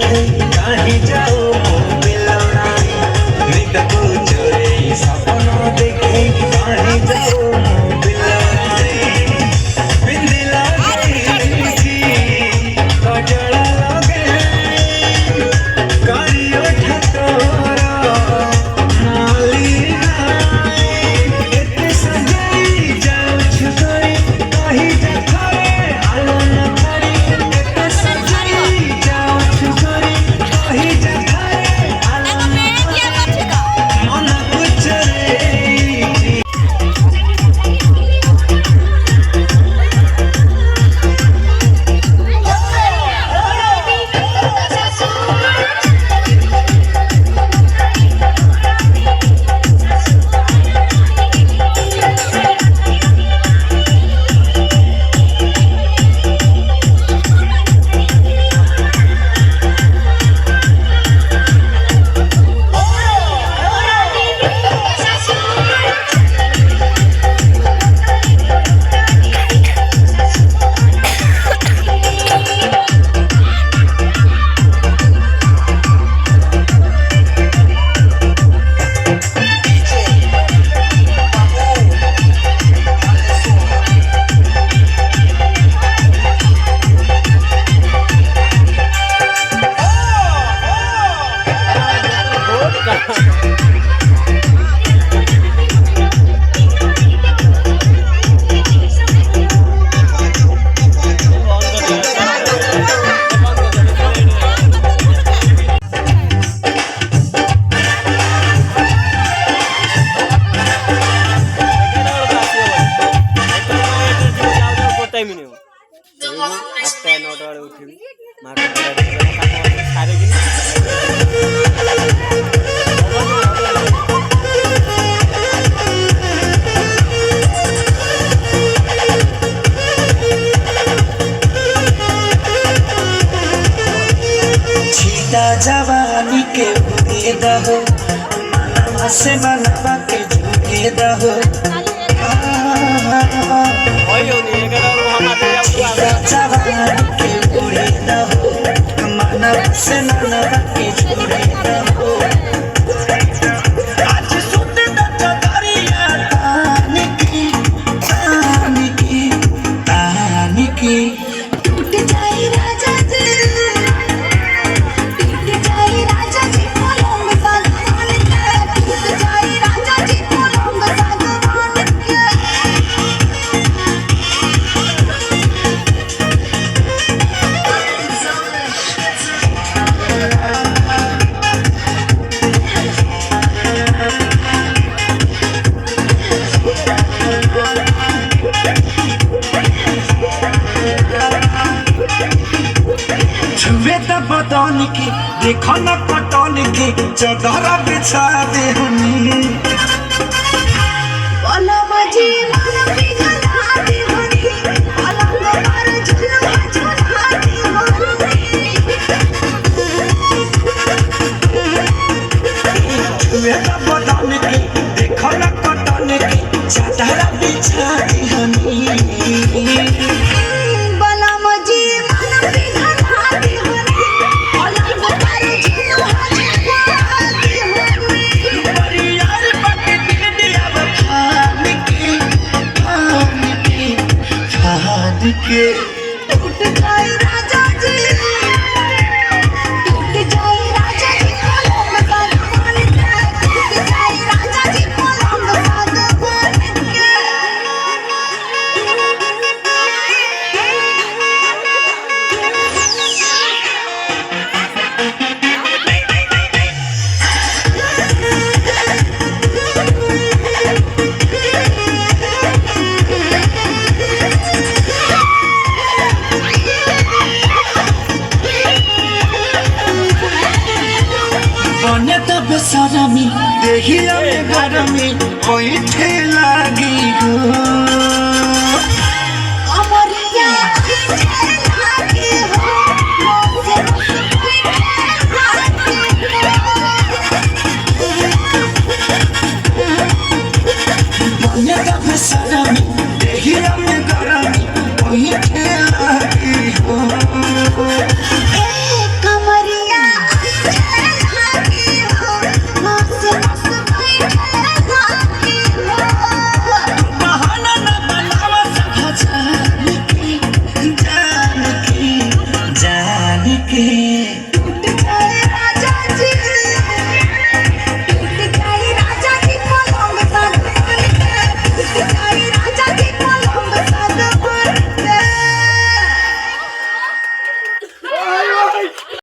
देखे कहीं जाओ बिलौनाई नित को चोरे सपना देखे कहीं जाओ बिलौनाई बिंदी लगे जी कजड़ा लगे करियो ठकोरा माली एते सजाई जाओ छुई कहीं जखरे आलो न करी एते सजाई जाओ छुई कहीं जखरे आलो न करी मन कुचरे जवानी के उगे दहो मनवा से मनवा के झुके दहो जवानी के उगे दहो मनवा से मनवा के झुके दहो आज सुते दरिया तानी की टूट जाए राजा जी बदन की देखो न पटन की चदरा बिछा दे हनी जी मन पिघला दे हनी अलग पर झुलवा झुला दे हनी बदन की देखो न पटन की चदरा बिछा दे हनी के टूट जाए राजा जी टूट जाए राजा जी पलंग सागवान के टूट जाए राजा जी पलंग सागवान के बेसरमी देखिया में गरमी कोई ठेलागी हो अमरिया लागे हो मोसे बने बेसरमी देखिया में गरमी कोई ठेलागी